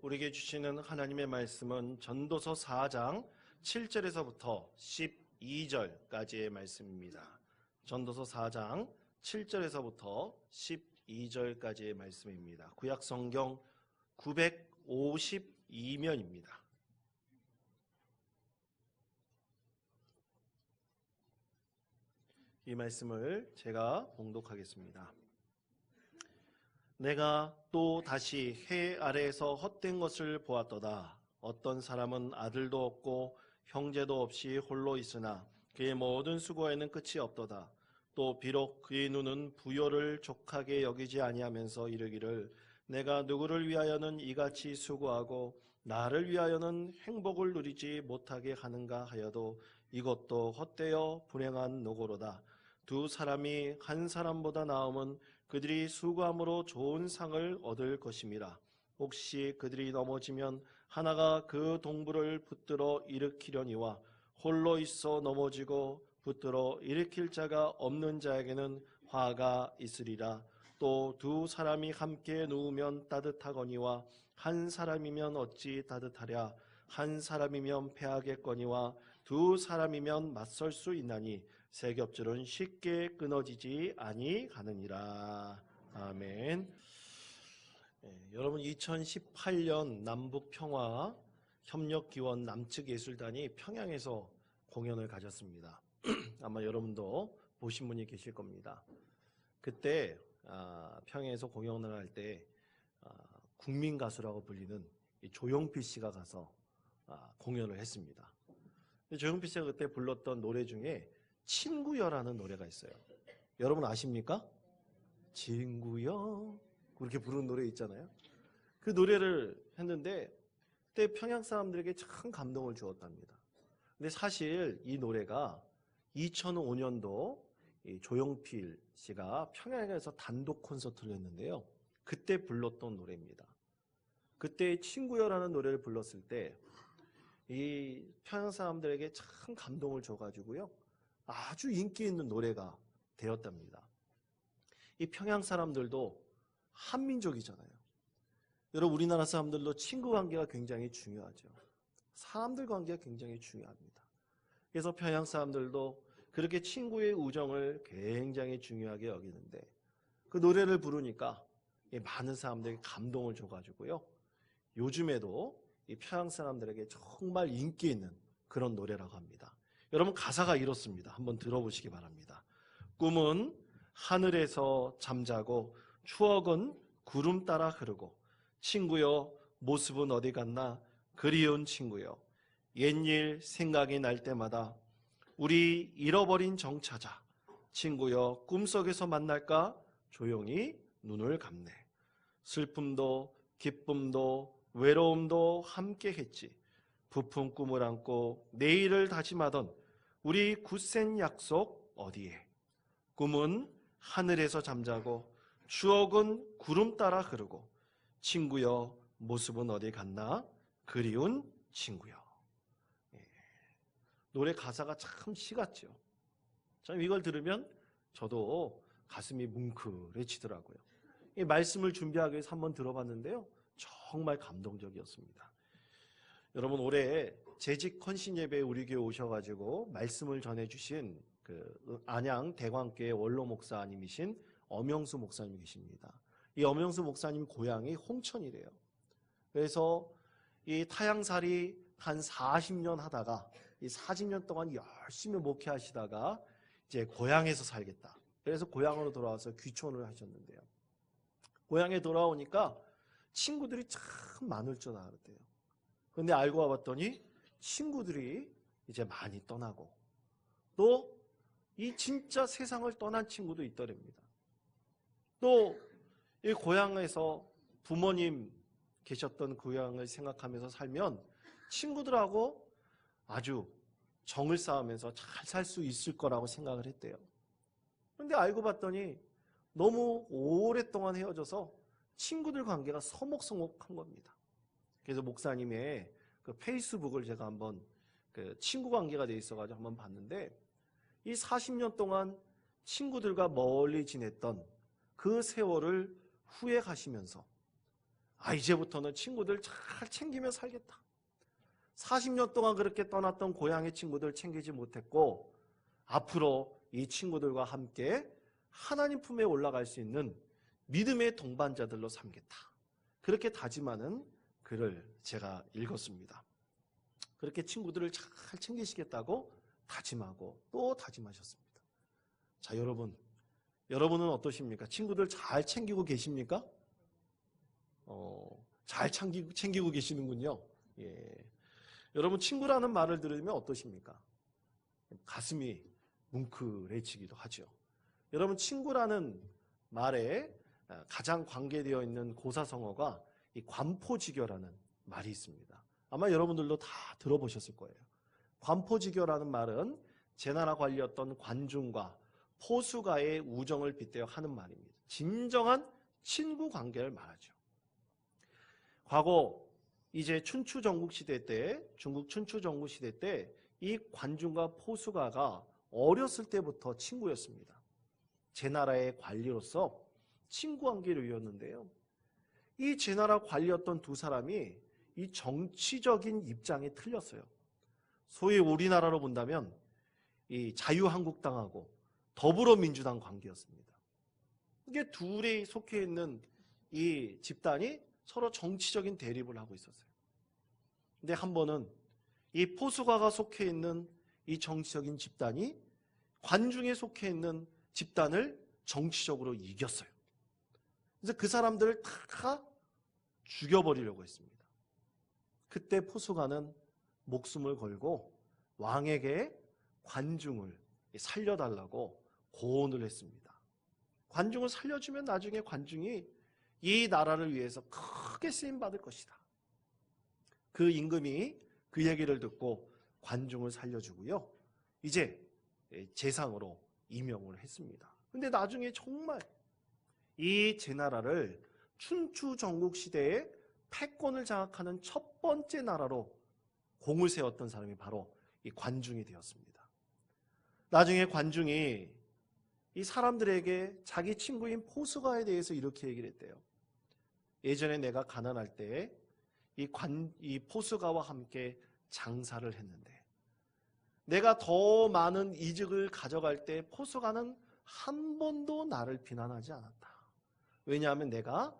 우리에게 주시는 하나님의 말씀은 전도서 4장 7절에서부터 12절까지의 말씀입니다. 전도서 4장 7절에서부터 12절까지의 말씀입니다. 구약 성경 952면입니다. 이 말씀을 제가 봉독하겠습니다. 내가 또 다시 해 아래에서 헛된 것을 보았도다. 어떤 사람은 아들도 없고 형제도 없이 홀로 있으나 그의 모든 수고에는 끝이 없도다. 또 비록 그의 눈은 부요를 족하게 여기지 아니하면서 이르기를 내가 누구를 위하여는 이같이 수고하고 나를 위하여는 행복을 누리지 못하게 하는가 하여도 이것도 헛되어 불행한 노고로다. 두 사람이 한 사람보다 나음은 그들이 수고함으로 좋은 상을 얻을 것임이라. 혹시 그들이 넘어지면 하나가 그 동부를 붙들어 일으키려니와 홀로 있어 넘어지고 붙들어 일으킬 자가 없는 자에게는 화가 있으리라. 또 두 사람이 함께 누우면 따뜻하거니와 한 사람이면 어찌 따뜻하랴. 한 사람이면 패하겠거니와 두 사람이면 맞설 수 있나니 세 겹줄은 쉽게 끊어지지 아니하느니라. 아멘. 여러분 2018년 남북평화 협력기원 남측예술단이 평양에서 공연을 가졌습니다. 아마 여러분도 보신 분이 계실 겁니다. 그때 평양에서 공연을 할 때 국민가수라고 불리는 조용필 씨가 가서 공연을 했습니다. 조용필 씨가 그때 불렀던 노래 중에 친구여라는 노래가 있어요. 여러분 아십니까? 친구여 그렇게 부르는 노래 있잖아요. 그 노래를 했는데 그때 평양 사람들에게 참 감동을 주었답니다. 근데 사실 이 노래가 2005년도 조용필 씨가 평양에서 단독 콘서트를 했는데요. 그때 불렀던 노래입니다. 그때 친구여라는 노래를 불렀을 때 이 평양 사람들에게 참 감동을 줘가지고요. 아주 인기 있는 노래가 되었답니다. 이 평양 사람들도 한민족이잖아요. 여러분 우리나라 사람들도 친구 관계가 굉장히 중요하죠. 사람들 관계가 굉장히 중요합니다. 그래서 평양 사람들도 그렇게 친구의 우정을 굉장히 중요하게 여기는데 그 노래를 부르니까 많은 사람들에게 감동을 줘가지고요. 요즘에도 이 평양 사람들에게 정말 인기 있는 그런 노래라고 합니다. 여러분 가사가 이렇습니다. 한번 들어보시기 바랍니다. 꿈은 하늘에서 잠자고 추억은 구름 따라 흐르고 친구여 모습은 어디 갔나 그리운 친구여 옛일 생각이 날 때마다 우리 잃어버린 정 찾아 친구여 꿈속에서 만날까 조용히 눈을 감네 슬픔도 기쁨도 외로움도 함께 했지 부푼 꿈을 안고 내일을 다짐하던 우리 굳센 약속 어디에 꿈은 하늘에서 잠자고 추억은 구름 따라 흐르고 친구여 모습은 어디 갔나 그리운 친구여. 노래 가사가 참 시 같죠. 참 이걸 들으면 저도 가슴이 뭉클해지더라고요. 이 말씀을 준비하기 위해서 한번 들어봤는데요. 정말 감동적이었습니다. 여러분 올해 재직 헌신 예배에 우리 교회 오셔가지고 말씀을 전해주신 그 안양 대광교회 원로 목사님이신 엄영수 목사님 계십니다. 이 엄영수 목사님 고향이 홍천이래요. 그래서 이 타향살이 한 40년 하다가 이 40년 동안 열심히 목회하시다가 이제 고향에서 살겠다. 그래서 고향으로 돌아와서 귀촌을 하셨는데요. 고향에 돌아오니까 친구들이 참 많을 줄 알았대요. 그런데 알고 와봤더니 친구들이 이제 많이 떠나고 또 이 진짜 세상을 떠난 친구도 있더랍니다. 또 이 고향에서 부모님 계셨던 고향을 생각하면서 살면 친구들하고 아주 정을 쌓으면서 잘 살 수 있을 거라고 생각을 했대요. 그런데 알고 봤더니 너무 오랫동안 헤어져서 친구들 관계가 서먹서먹한 겁니다. 그래서 목사님의 그 페이스북을 제가 한번 그 친구 관계가 돼 있어가지고 한번 봤는데 이 40년 동안 친구들과 멀리 지냈던 그 세월을 후회하시면서 이제부터는 친구들 잘 챙기며 살겠다. 40년 동안 그렇게 떠났던 고향의 친구들 챙기지 못했고 앞으로 이 친구들과 함께 하나님 품에 올라갈 수 있는 믿음의 동반자들로 삼겠다. 그렇게 다짐하는 글을 제가 읽었습니다. 그렇게 친구들을 잘 챙기시겠다고 다짐하고 또 다짐하셨습니다. 자, 여러분은 어떠십니까? 친구들 잘 챙기고 계십니까? 잘 챙기고 계시는군요. 예. 여러분, 친구라는 말을 들으면 어떠십니까? 가슴이 뭉클해지기도 하죠. 여러분, 친구라는 말에 가장 관계되어 있는 고사성어가 이 관포지교라는 말이 있습니다. 아마 여러분들도 다 들어보셨을 거예요. 관포지교라는 말은 제나라 관리였던 관중과 포수가의 우정을 빗대어 하는 말입니다. 진정한 친구 관계를 말하죠. 과거 이제 춘추 전국 시대 때, 중국 춘추 전국 시대 때 이 관중과 포수가가 어렸을 때부터 친구였습니다. 제나라의 관리로서 친구 관계를 이었는데요. 이 제나라 관리였던 두 사람이 이 정치적인 입장이 틀렸어요. 소위 우리나라로 본다면 이 자유한국당하고 더불어민주당 관계였습니다. 이게 둘이 속해 있는 이 집단이 서로 정치적인 대립을 하고 있었어요. 근데 한 번은 이 포수가가 속해 있는 이 정치적인 집단이 관중에 속해 있는 집단을 정치적으로 이겼어요. 그래서 그 사람들을 다 죽여버리려고 했습니다. 그때 포수가는 목숨을 걸고 왕에게 관중을 살려달라고 고언을 했습니다. 관중을 살려주면 나중에 관중이 이 나라를 위해서 크게 쓰임받을 것이다. 그 임금이 그 얘기를 듣고 관중을 살려주고요. 이제 재상으로 임명을 했습니다. 근데 나중에 정말 이 제나라를 춘추 전국 시대에 패권을 장악하는 첫 번째 나라로 공을 세웠던 사람이 바로 이 관중이 되었습니다. 나중에 관중이 이 사람들에게 자기 친구인 포수가에 대해서 이렇게 얘기를 했대요. 예전에 내가 가난할 때 이 포수가와 함께 장사를 했는데 내가 더 많은 이득을 가져갈 때 포수가는 한 번도 나를 비난하지 않았다. 왜냐하면 내가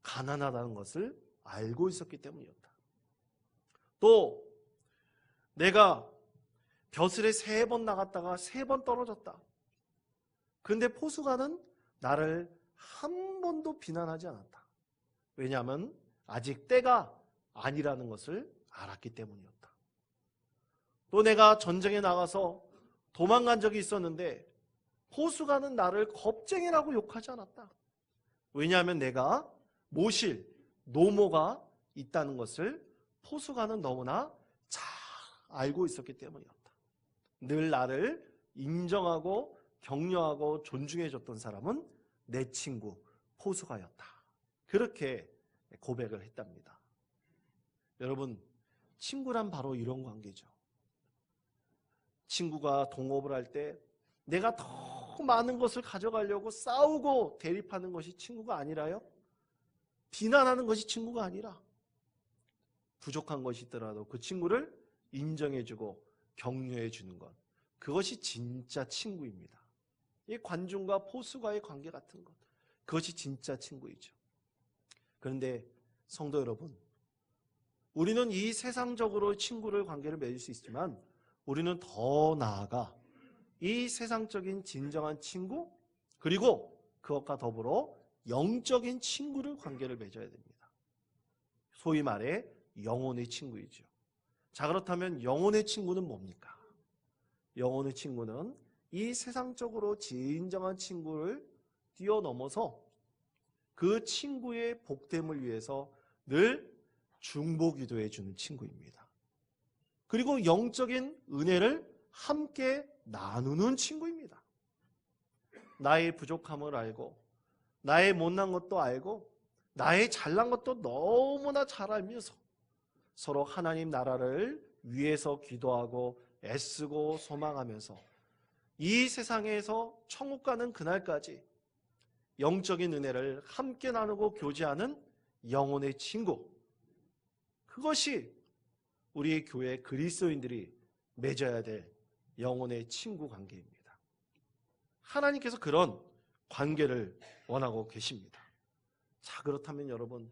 가난하다는 것을 알고 있었기 때문이었다. 또 내가 벼슬에 3번 나갔다가 3번 떨어졌다. 그런데 포수가는 나를 한 번도 비난하지 않았다. 왜냐하면 아직 때가 아니라는 것을 알았기 때문이었다. 또 내가 전쟁에 나가서 도망간 적이 있었는데 포수가는 나를 겁쟁이라고 욕하지 않았다. 왜냐하면 내가 모실 노모가 있다는 것을 포수가는 너무나 잘 알고 있었기 때문이었다. 늘 나를 인정하고 격려하고 존중해줬던 사람은 내 친구 포수가였다. 그렇게 고백을 했답니다. 여러분, 친구란 바로 이런 관계죠. 친구가 동업을 할 때 내가 더 많은 것을 가져가려고 싸우고 대립하는 것이 친구가 아니라요. 비난하는 것이 친구가 아니라 부족한 것이 있더라도 그 친구를 인정해주고 격려해주는 것. 그것이 진짜 친구입니다. 이 관중과 포수가의 관계 같은 것. 그것이 진짜 친구이죠. 그런데 성도 여러분, 우리는 이 세상적으로 친구를 관계를 맺을 수 있지만 우리는 더 나아가 이 세상적인 진정한 친구 그리고 그것과 더불어 영적인 친구를 관계를 맺어야 됩니다. 소위 말해 영혼의 친구이죠. 자, 그렇다면 영혼의 친구는 뭡니까? 영혼의 친구는 이 세상적으로 진정한 친구를 뛰어넘어서 그 친구의 복됨을 위해서 늘 중보기도해 주는 친구입니다. 그리고 영적인 은혜를 함께 나누는 친구입니다. 나의 부족함을 알고 나의 못난 것도 알고 나의 잘난 것도 너무나 잘 알면서 서로 하나님 나라를 위해서 기도하고 애쓰고 소망하면서 이 세상에서 천국 가는 그날까지 영적인 은혜를 함께 나누고 교제하는 영혼의 친구, 그것이 우리 교회 그리스도인들이 맺어야 될 영혼의 친구 관계입니다. 하나님께서 그런 관계를 원하고 계십니다. 자, 그렇다면 여러분,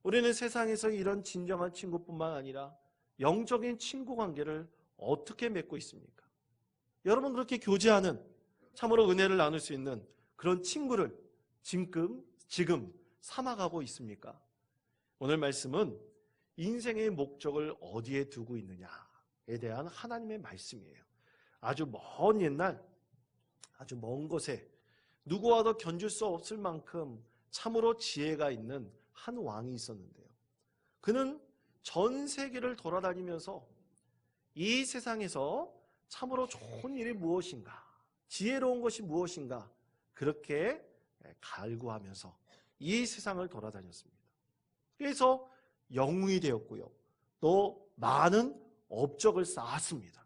우리는 세상에서 이런 진정한 친구뿐만 아니라 영적인 친구 관계를 어떻게 맺고 있습니까? 여러분, 그렇게 교제하는, 참으로 은혜를 나눌 수 있는 그런 친구를 지금 삼아가고 있습니까? 오늘 말씀은 인생의 목적을 어디에 두고 있느냐에 대한 하나님의 말씀이에요. 아주 먼 옛날, 아주 먼 곳에 누구와도 견줄 수 없을 만큼 참으로 지혜가 있는 한 왕이 있었는데요. 그는 전 세계를 돌아다니면서 이 세상에서 참으로 좋은 일이 무엇인가, 지혜로운 것이 무엇인가, 그렇게 갈구하면서 이 세상을 돌아다녔습니다. 그래서 영웅이 되었고요. 또 많은 업적을 쌓았습니다.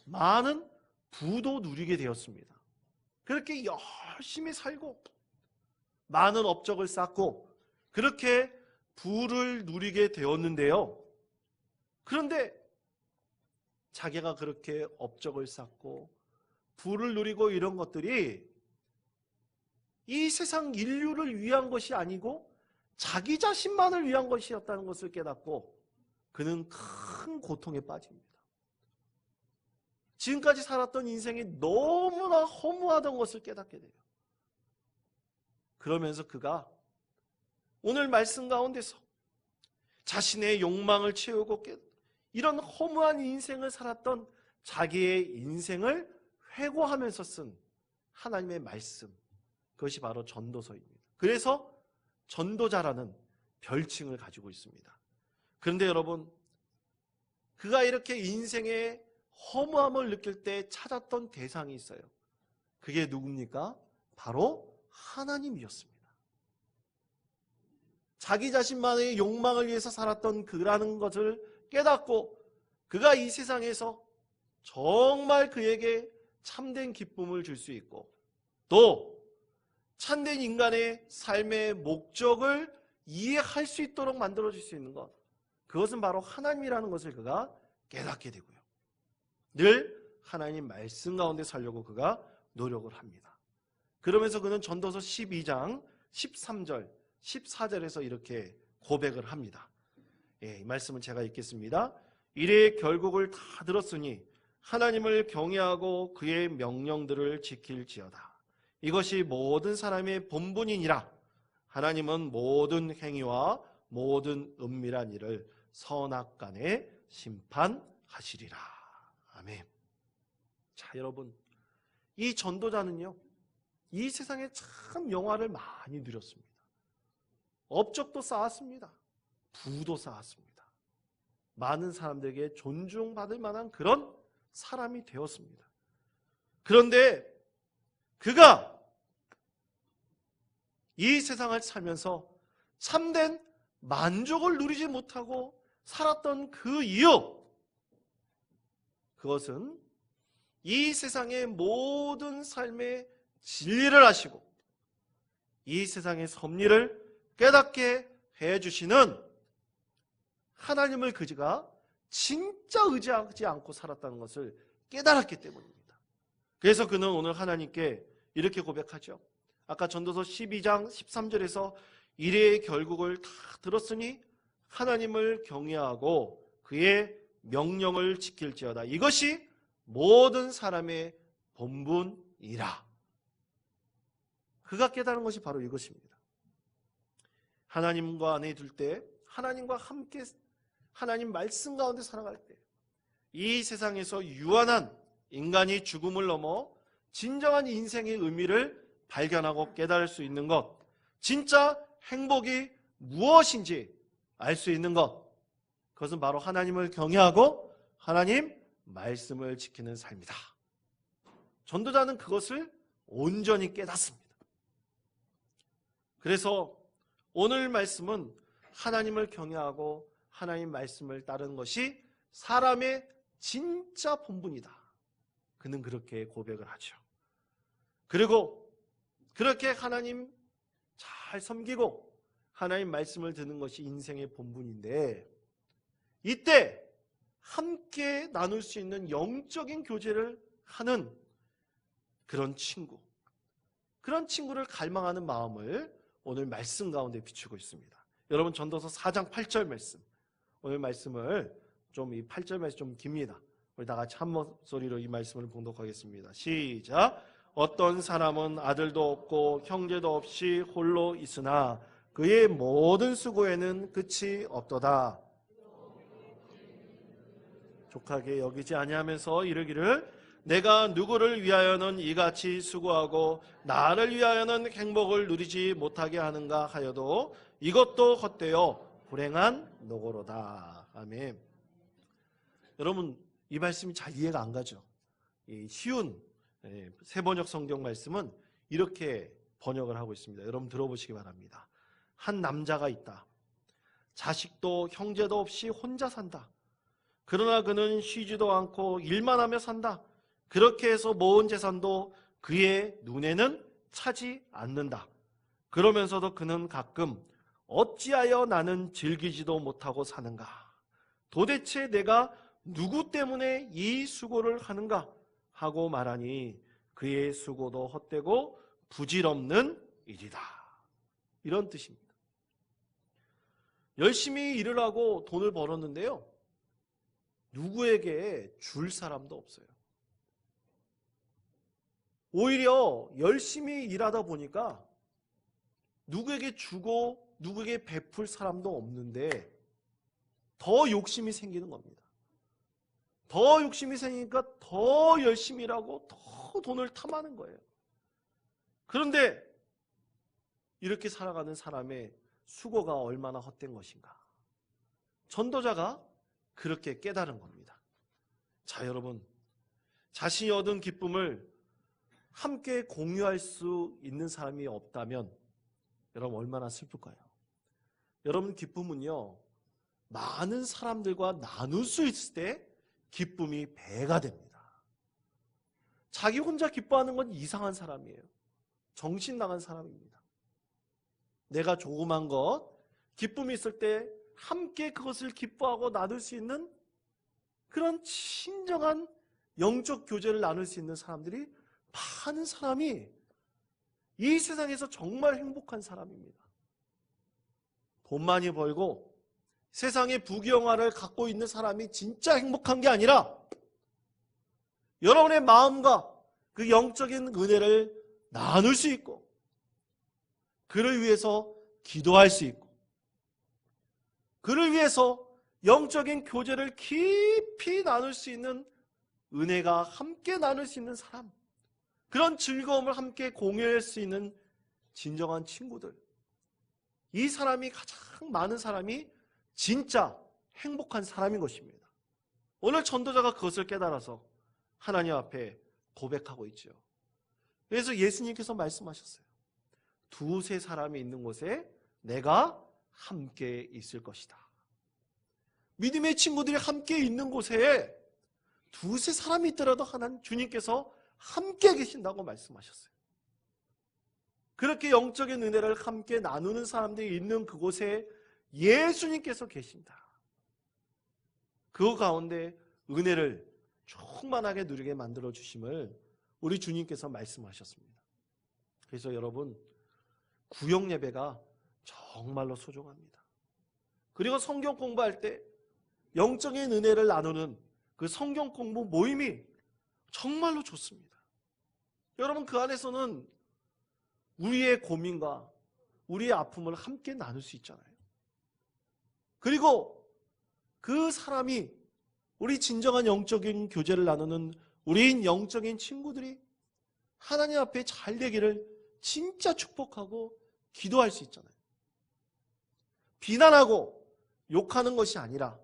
많은 부도 누리게 되었습니다. 그렇게 열심히 살고 많은 업적을 쌓고 그렇게 부를 누리게 되었는데요. 그런데 자기가 그렇게 업적을 쌓고 부를 누리고 이런 것들이 이 세상 인류를 위한 것이 아니고 자기 자신만을 위한 것이었다는 것을 깨닫고 그는 큰 고통에 빠집니다. 지금까지 살았던 인생이 너무나 허무하던 것을 깨닫게 돼요. 그러면서 그가 오늘 말씀 가운데서 자신의 욕망을 채우고 이런 허무한 인생을 살았던 자기의 인생을 회고하면서 쓴 하나님의 말씀, 그것이 바로 전도서입니다. 그래서 전도자라는 별칭을 가지고 있습니다. 그런데 여러분, 그가 이렇게 인생의 허무함을 느낄 때 찾았던 대상이 있어요. 그게 누굽니까? 바로 하나님이었습니다. 자기 자신만의 욕망을 위해서 살았던 그라는 것을 깨닫고 그가 이 세상에서 정말 그에게 참된 기쁨을 줄 수 있고 또 참된 인간의 삶의 목적을 이해할 수 있도록 만들어줄 수 있는 것, 그것은 바로 하나님이라는 것을 그가 깨닫게 되고요. 늘 하나님 말씀 가운데 살려고 그가 노력을 합니다. 그러면서 그는 전도서 12장 13절 14절에서 이렇게 고백을 합니다. 이 말씀을 제가 읽겠습니다. 이래 결국을 다 들었으니 하나님을 경외하고 그의 명령들을 지킬지어다. 이것이 모든 사람의 본분이니라. 하나님은 모든 행위와 모든 은밀한 일을 선악간에 심판하시리라. 아멘. 자, 여러분, 이 전도자는요, 이 세상에 참 영화를 많이 누렸습니다. 업적도 쌓았습니다. 부도 쌓았습니다. 많은 사람들에게 존중받을 만한 그런 사람이 되었습니다. 그런데 그가 이 세상을 살면서 참된 만족을 누리지 못하고 살았던 그 이유, 그것은 이 세상의 모든 삶의 진리를 아시고 이 세상의 섭리를 깨닫게 해주시는 하나님을 그가 진짜 의지하지 않고 살았다는 것을 깨달았기 때문입니다. 그래서 그는 오늘 하나님께 이렇게 고백하죠. 아까 전도서 12장 13절에서 이래의 결국을 다 들었으니 하나님을 경외하고 그의 명령을 지킬지어다. 이것이 모든 사람의 본분이라. 그가 깨달은 것이 바로 이것입니다. 하나님과 안에 둘 때, 하나님과 함께 하나님 말씀 가운데 살아갈 때, 이 세상에서 유한한 인간이 죽음을 넘어 진정한 인생의 의미를 발견하고 깨달을 수 있는 것, 진짜 행복이 무엇인지 알 수 있는 것, 그것은 바로 하나님을 경외하고 하나님 말씀을 지키는 삶이다. 전도자는 그것을 온전히 깨닫습니다. 그래서 오늘 말씀은 하나님을 경외하고 하나님 말씀을 따르는 것이 사람의 진짜 본분이다. 그는 그렇게 고백을 하죠. 그리고 그렇게 하나님 잘 섬기고 하나님 말씀을 듣는 것이 인생의 본분인데, 이때 함께 나눌 수 있는 영적인 교제를 하는 그런 친구, 그런 친구를 갈망하는 마음을 오늘 말씀 가운데 비추고 있습니다. 여러분, 전도서 4장 8절 말씀, 오늘 말씀을 이 8절 말씀 좀 깁니다. 우리 다 같이 한 목소리로 이 말씀을 봉독하겠습니다. 시작. 어떤 사람은 아들도 없고 형제도 없이 홀로 있으나 그의 모든 수고에는 끝이 없도다. 족하게 여기지 아니하면서 이르기를 내가 누구를 위하여는 이같이 수고하고 나를 위하여는 행복을 누리지 못하게 하는가 하여도 이것도 헛되어 불행한 노고로다. 아멘. 여러분, 이 말씀이 잘 이해가 안 가죠? 이 쉬운 세번역 성경 말씀은 이렇게 번역을 하고 있습니다. 여러분 들어보시기 바랍니다. 한 남자가 있다. 자식도 형제도 없이 혼자 산다. 그러나 그는 쉬지도 않고 일만 하며 산다. 그렇게 해서 모은 재산도 그의 눈에는 차지 않는다. 그러면서도 그는 가끔 어찌하여 나는 즐기지도 못하고 사는가? 도대체 내가 누구 때문에 이 수고를 하는가? 하고 말하니 그의 수고도 헛되고 부질없는 일이다. 이런 뜻입니다. 열심히 일을 하고 돈을 벌었는데요, 누구에게 줄 사람도 없어요. 오히려 열심히 일하다 보니까 누구에게 주고 누구에게 베풀 사람도 없는데 더 욕심이 생기는 겁니다. 더 욕심이 생기니까 더 열심히 일하고 더 돈을 탐하는 거예요. 그런데 이렇게 살아가는 사람의 수고가 얼마나 헛된 것인가. 전도자가 그렇게 깨달은 겁니다. 자, 여러분, 자신이 얻은 기쁨을 함께 공유할 수 있는 사람이 없다면 여러분 얼마나 슬플까요? 여러분, 기쁨은요, 많은 사람들과 나눌 수 있을 때 기쁨이 배가 됩니다. 자기 혼자 기뻐하는 건 이상한 사람이에요. 정신 나간 사람입니다. 내가 조그만 것, 기쁨이 있을 때 함께 그것을 기뻐하고 나눌 수 있는 그런 진정한 영적 교제를 나눌 수 있는 사람들이, 많은 사람이 이 세상에서 정말 행복한 사람입니다. 돈 많이 벌고 세상의 부귀영화를 갖고 있는 사람이 진짜 행복한 게 아니라 여러분의 마음과 그 영적인 은혜를 나눌 수 있고 그를 위해서 기도할 수 있고 그를 위해서 영적인 교제를 깊이 나눌 수 있는 은혜가 함께 나눌 수 있는 사람, 그런 즐거움을 함께 공유할 수 있는 진정한 친구들, 이 사람이 가장 많은 사람이 진짜 행복한 사람인 것입니다. 오늘 전도자가 그것을 깨달아서 하나님 앞에 고백하고 있죠. 그래서 예수님께서 말씀하셨어요. 두세 사람이 있는 곳에 내가 함께 있을 것이다. 믿음의 친구들이 함께 있는 곳에 두세 사람이 있더라도 하나님 주님께서 함께 계신다고 말씀하셨어요. 그렇게 영적인 은혜를 함께 나누는 사람들이 있는 그곳에 예수님께서 계신다. 그 가운데 은혜를 충만하게 누리게 만들어 주심을 우리 주님께서 말씀하셨습니다. 그래서 여러분, 구역 예배가 정말로 소중합니다. 그리고 성경 공부할 때 영적인 은혜를 나누는 그 성경 공부 모임이 정말로 좋습니다. 여러분, 그 안에서는 우리의 고민과 우리의 아픔을 함께 나눌 수 있잖아요. 그리고 그 사람이, 우리 진정한 영적인 교제를 나누는 우리인 영적인 친구들이 하나님 앞에 잘 되기를 진짜 축복하고 기도할 수 있잖아요. 비난하고 욕하는 것이 아니라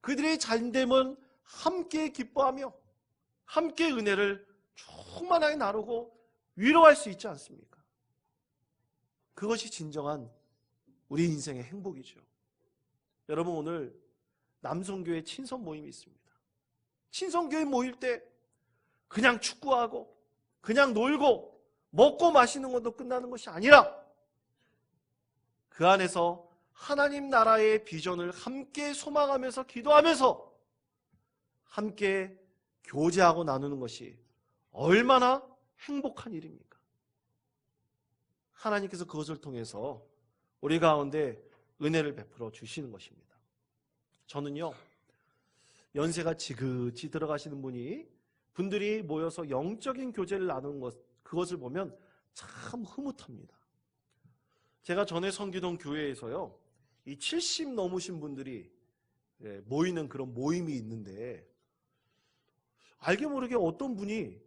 그들의 잘됨은 함께 기뻐하며 함께 은혜를 충만하게 나누고 위로할 수 있지 않습니까? 그것이 진정한 우리 인생의 행복이죠. 여러분, 오늘 남성교회 친선 모임이 있습니다. 친선교회 모일 때 그냥 축구하고 그냥 놀고 먹고 마시는 것도 끝나는 것이 아니라 그 안에서 하나님 나라의 비전을 함께 소망하면서 기도하면서 함께 교제하고 나누는 것이 얼마나 행복한 일입니까? 하나님께서 그것을 통해서 우리 가운데 은혜를 베풀어 주시는 것입니다. 저는요, 연세가 지긋이 들어가시는 분들이 모여서 영적인 교제를 나누는 그것을 보면 참 흐뭇합니다. 제가 전에 섬기던 교회에서요, 이 70 넘으신 분들이 모이는 그런 모임이 있는데, 알게 모르게 어떤 분이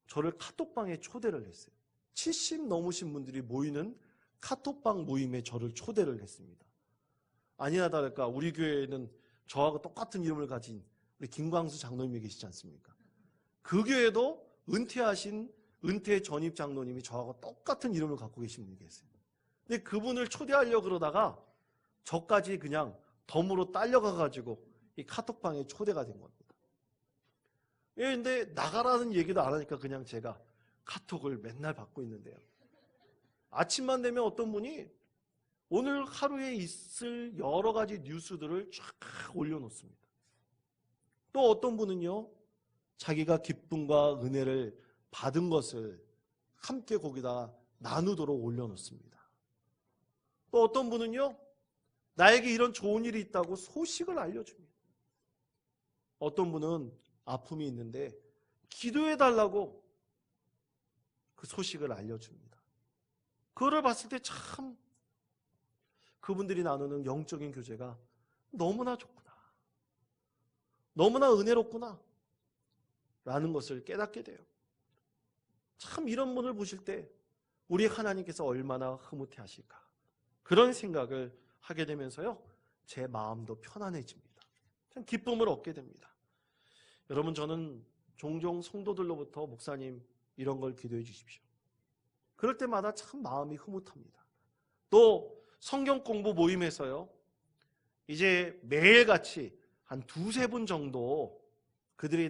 저를 카톡방에 초대를 했어요. 70 넘으신 분들이 모이는 카톡방 모임에 저를 초대를 했습니다. 아니나 다를까 우리 교회에는 저하고 똑같은 이름을 가진 우리 김광수 장로님이 계시지 않습니까? 그 교회도 은퇴 전입 장로님이 저하고 똑같은 이름을 갖고 계신 분이 계세요. 근데 그분을 초대하려고 그러다가 저까지 그냥 덤으로 딸려가가지고 이 카톡방에 초대가 된 겁니다. 근데 나가라는 얘기도 안 하니까 그냥 제가 카톡을 맨날 받고 있는데요. 아침만 되면 어떤 분이 오늘 하루에 있을 여러 가지 뉴스들을 쫙 올려놓습니다. 또 어떤 분은요, 자기가 기쁨과 은혜를 받은 것을 함께 거기다 나누도록 올려놓습니다. 또 어떤 분은요, 나에게 이런 좋은 일이 있다고 소식을 알려줍니다. 어떤 분은 아픔이 있는데 기도해달라고 그 소식을 알려줍니다. 그거를 봤을 때 참 그분들이 나누는 영적인 교제가 너무나 좋구나, 너무나 은혜롭구나 라는 것을 깨닫게 돼요. 참 이런 분을 보실 때 우리 하나님께서 얼마나 흐뭇해 하실까, 그런 생각을 하게 되면서요, 제 마음도 편안해집니다. 참 기쁨을 얻게 됩니다. 여러분, 저는 종종 성도들로부터 목사님 이런 걸 기도해 주십시오, 그럴 때마다 참 마음이 흐뭇합니다. 또 성경 공부 모임에서요, 이제 매일같이 한 두세 분 정도 그들이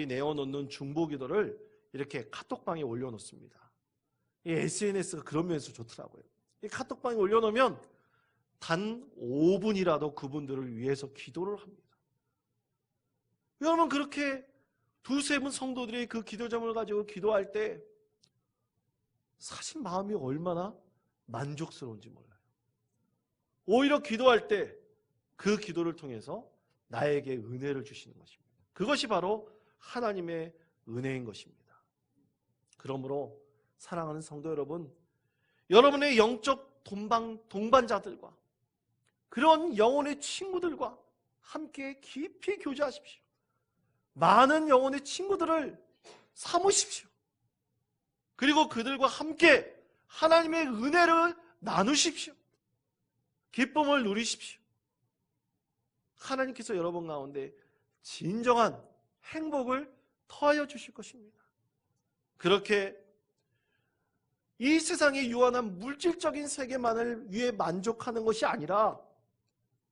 내어놓는 중보기도를 이렇게 카톡방에 올려놓습니다. 이 SNS가 그런 면에서 좋더라고요. 이 카톡방에 올려놓으면 단 5분이라도 그분들을 위해서 기도를 합니다. 여러분, 그렇게 두세 분 성도들이 그 기도점을 가지고 기도할 때 사실 마음이 얼마나 만족스러운지 몰라요. 오히려 기도할 때 그 기도를 통해서 나에게 은혜를 주시는 것입니다. 그것이 바로 하나님의 은혜인 것입니다. 그러므로 사랑하는 성도 여러분, 여러분의 영적 동반자들과 그런 영혼의 친구들과 함께 깊이 교제하십시오. 많은 영혼의 친구들을 삼으십시오. 그리고 그들과 함께 하나님의 은혜를 나누십시오. 기쁨을 누리십시오. 하나님께서 여러분 가운데 진정한 행복을 더하여 주실 것입니다. 그렇게 이 세상의 유한한 물질적인 세계만을 위해 만족하는 것이 아니라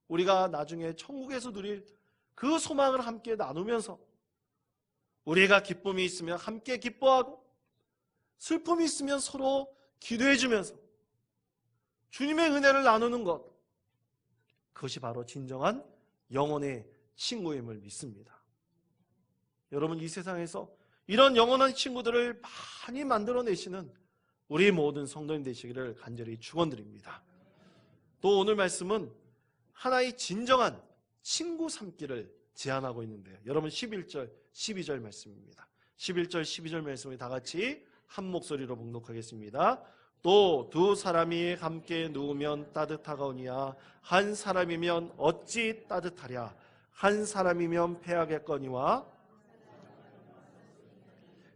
우리가 나중에 천국에서 누릴 그 소망을 함께 나누면서 우리가 기쁨이 있으면 함께 기뻐하고 슬픔이 있으면 서로 기도해 주면서 주님의 은혜를 나누는 것, 그것이 바로 진정한 영혼의 친구임을 믿습니다. 여러분, 이 세상에서 이런 영원한 친구들을 많이 만들어내시는 우리 모든 성도님 되시기를 간절히 축원드립니다. 또 오늘 말씀은 하나의 진정한 친구 삼기를 제안하고 있는데요. 여러분, 11절, 12절 말씀입니다. 11절, 12절 말씀을 다 같이 한 목소리로 봉독하겠습니다. 또 두 사람이 함께 누우면 따뜻하거니와 한 사람이면 어찌 따뜻하랴. 한 사람이면 패하겠거니와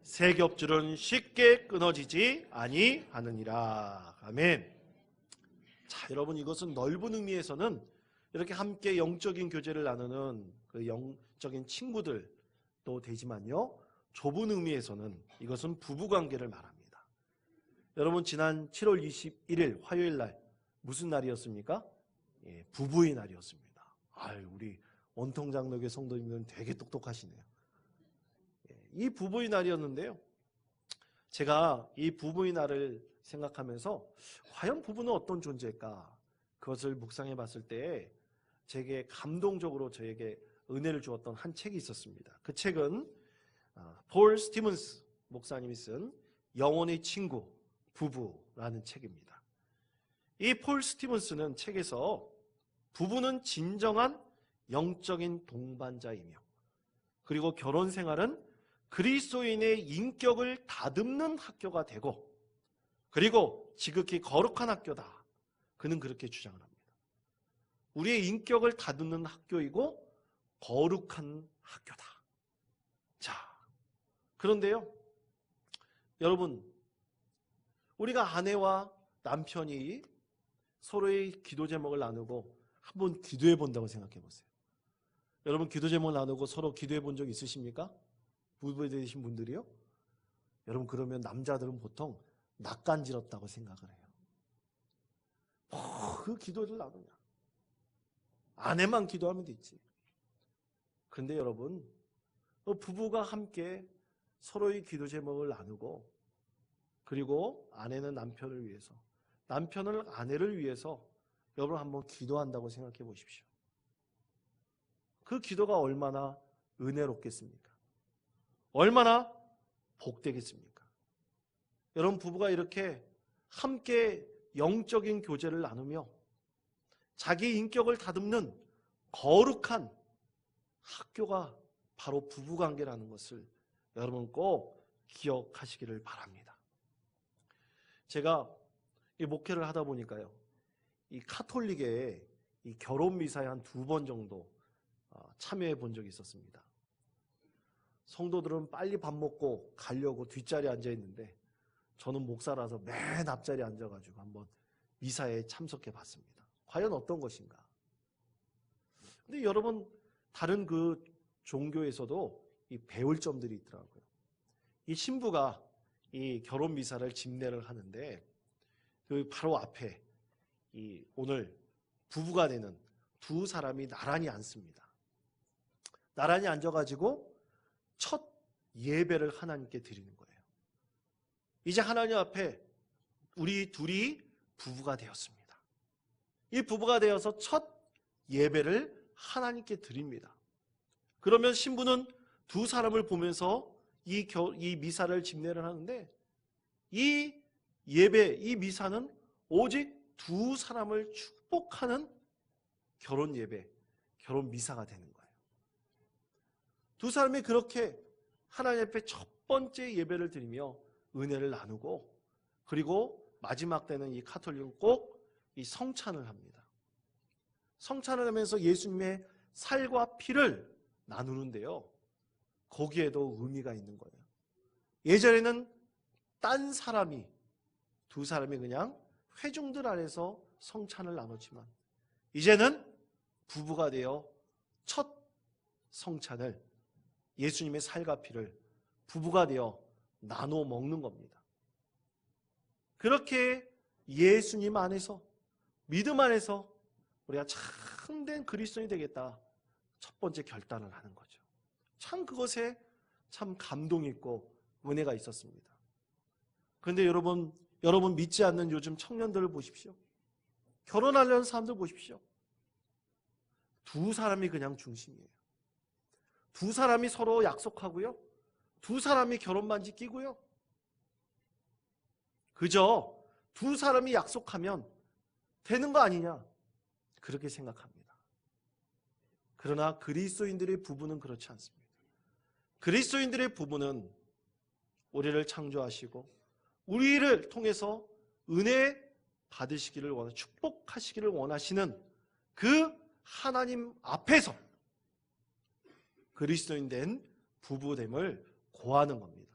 새 겹줄은 쉽게 끊어지지 아니하느니라. 아멘. 자, 여러분, 이것은 넓은 의미에서는 이렇게 함께 영적인 교제를 나누는 그 영적인 친구들도 되지만요, 좁은 의미에서는 이것은 부부관계를 말합니다. 여러분, 지난 7월 21일 화요일 날 무슨 날이었습니까? 부부의 날이었습니다. 우리 원통장로교 성도님들은 되게 똑똑하시네요. 이 부부의 날이었는데요, 제가 이 부부의 날을 생각하면서 과연 부부는 어떤 존재일까? 그것을 묵상해 봤을 때 제게 감동적으로 저에게 은혜를 주었던 한 책이 있었습니다. 그 책은 폴 스티븐스 목사님이 쓴 영혼의 친구, 부부라는 책입니다. 이 폴 스티븐스는 책에서 부부는 진정한 영적인 동반자이며 그리고 결혼 생활은 그리스도인의 인격을 다듬는 학교가 되고 그리고 지극히 거룩한 학교다. 그는 그렇게 주장을 합니다. 우리의 인격을 다듬는 학교이고 거룩한 학교다. 자, 그런데요. 여러분, 우리가 아내와 남편이 서로의 기도 제목을 나누고 한번 기도해 본다고 생각해 보세요. 여러분 기도 제목을 나누고 서로 기도해 본 적 있으십니까? 부부에 되신 분들이요? 여러분 그러면 남자들은 보통 낯간지럽다고 생각을 해요. 그 기도를 나누냐? 아내만 기도하면 되지. 그런데 여러분 부부가 함께 서로의 기도 제목을 나누고 그리고 아내는 남편을 위해서 남편은 아내를 위해서 여러분 한번 기도한다고 생각해 보십시오. 그 기도가 얼마나 은혜롭겠습니까? 얼마나 복되겠습니까? 여러분 부부가 이렇게 함께 영적인 교제를 나누며 자기 인격을 다듬는 거룩한 학교가 바로 부부관계라는 것을 여러분 꼭 기억하시기를 바랍니다. 제가 이 목회를 하다 보니까요, 이 카톨릭의 이 결혼 미사에 한 2번 정도 참여해 본 적이 있었습니다. 성도들은 빨리 밥 먹고 가려고 뒷자리에 앉아 있는데 저는 목사라서 맨 앞자리에 앉아가지고 한번 미사에 참석해 봤습니다. 과연 어떤 것인가? 근데 여러분 다른 그 종교에서도 이 배울 점들이 있더라고요. 이 신부가 이 결혼 미사를 집례를 하는데 그 바로 앞에 이 오늘 부부가 되는 두 사람이 나란히 앉습니다. 나란히 앉아가지고 첫 예배를 하나님께 드리는 거예요. 이제 하나님 앞에 우리 둘이 부부가 되었습니다. 이 부부가 되어서 첫 예배를 하나님께 드립니다. 그러면 신부는 두 사람을 보면서 이 미사를 집례를 하는데 이 예배, 이 미사는 오직 두 사람을 축복하는 결혼 예배, 결혼 미사가 되는 거예요. 두 사람이 그렇게 하나님 앞에 첫 번째 예배를 드리며 은혜를 나누고 그리고 마지막 때는 이 카톨릭은 꼭 이 성찬을 합니다. 성찬을 하면서 예수님의 살과 피를 나누는데요. 거기에도 의미가 있는 거예요. 예전에는 딴 사람이 두 사람이 그냥 회중들 안에서 성찬을 나눴지만 이제는 부부가 되어 첫 성찬을 예수님의 살과 피를 부부가 되어 나눠 먹는 겁니다. 그렇게 예수님 안에서 믿음 안에서 우리가 참된 그리스도인이 되겠다 첫 번째 결단을 하는 거죠. 참 그것에 참 감동이 있고 은혜가 있었습니다. 그런데 여러분 믿지 않는 요즘 청년들을 보십시오. 결혼하려는 사람들 보십시오. 두 사람이 그냥 중심이에요. 두 사람이 서로 약속하고요. 두 사람이 결혼 반지 끼고요. 그저 두 사람이 약속하면 되는 거 아니냐 그렇게 생각합니다. 그러나 그리스도인들의 부부는 그렇지 않습니다. 그리스도인들의 부부는 우리를 창조하시고 우리를 통해서 은혜 받으시기를 원하시는 축복하시기를 원하시는 그 하나님 앞에서 그리스도인 된 부부됨을 고하는 겁니다.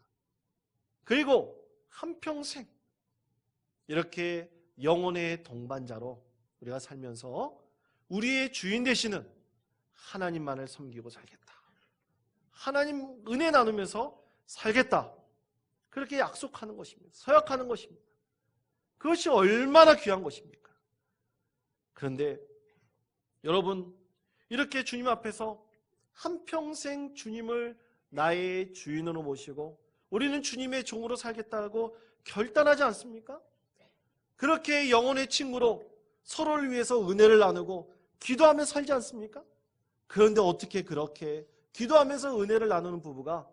그리고 한평생 이렇게 영혼의 동반자로 우리가 살면서 우리의 주인 되시는 하나님만을 섬기고 살겠다. 하나님 은혜 나누면서 살겠다. 그렇게 약속하는 것입니다. 서약하는 것입니다. 그것이 얼마나 귀한 것입니까? 그런데 여러분 이렇게 주님 앞에서 한평생 주님을 나의 주인으로 모시고 우리는 주님의 종으로 살겠다고 결단하지 않습니까? 그렇게 영혼의 친구로 서로를 위해서 은혜를 나누고 기도하며 살지 않습니까? 그런데 어떻게 그렇게 기도하면서 은혜를 나누는 부부가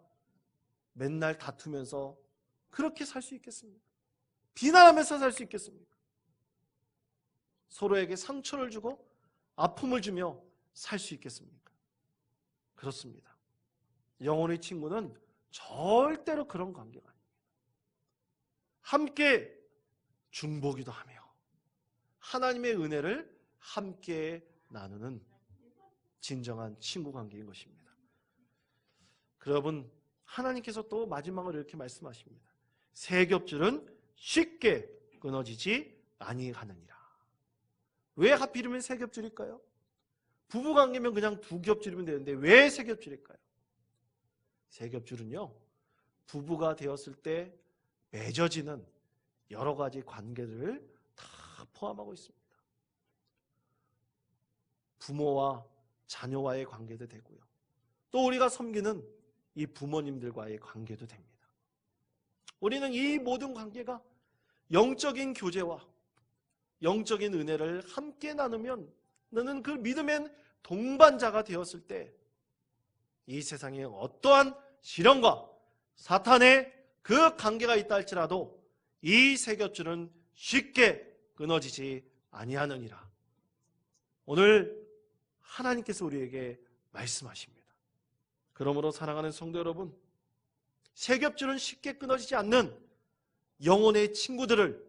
맨날 다투면서 그렇게 살 수 있겠습니까? 비난하면서 살 수 있겠습니까? 서로에게 상처를 주고 아픔을 주며 살 수 있겠습니까? 그렇습니다. 영혼의 친구는 절대로 그런 관계가 아닙니다. 함께 중보기도 하며 하나님의 은혜를 함께 나누는 진정한 친구 관계인 것입니다. 여러분, 하나님께서 또 마지막으로 이렇게 말씀하십니다. 새 겹줄은 쉽게 끊어지지 아니하느니라. 왜 하필이면 새 겹줄일까요? 부부관계면 그냥 두 겹줄이면 되는데 왜 새 겹줄일까요? 새 겹줄은요, 부부가 되었을 때 맺어지는 여러 가지 관계들을 다 포함하고 있습니다. 부모와 자녀와의 관계도 되고요. 또 우리가 섬기는 이 부모님들과의 관계도 됩니다. 우리는 이 모든 관계가 영적인 교제와 영적인 은혜를 함께 나누면 너는 그 믿음의 동반자가 되었을 때 이 세상에 어떠한 시련과 사탄의 그 관계가 있다 할지라도 이 새 겹줄은 쉽게 끊어지지 아니하느니라. 오늘 하나님께서 우리에게 말씀하십니다. 그러므로 사랑하는 성도 여러분, 새 겹줄은 쉽게 끊어지지 않는 영혼의 친구들을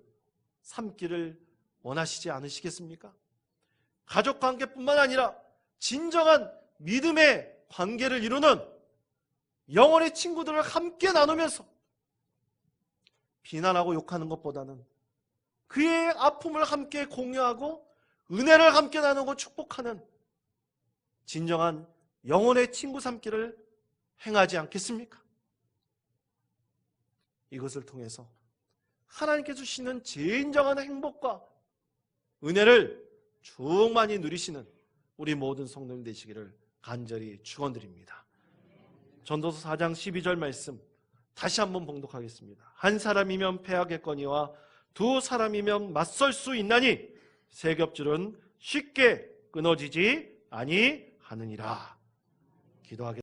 삼기를 원하시지 않으시겠습니까? 가족 관계뿐만 아니라 진정한 믿음의 관계를 이루는 영혼의 친구들을 함께 나누면서 비난하고 욕하는 것보다는 그의 아픔을 함께 공유하고 은혜를 함께 나누고 축복하는 진정한 영혼의 친구 삼기를 행하지 않겠습니까? 이것을 통해서 하나님께서 주시는 진정한 행복과 은혜를 충만히 누리시는 우리 모든 성도님 되시기를 간절히 축원드립니다. 전도서 4장 12절 말씀 다시 한번 봉독하겠습니다. 한 사람이면 패하겠거니와 두 사람이면 맞설 수 있나니 새 겹줄은 쉽게 끊어지지 아니하느니라. 기도하겠습니다.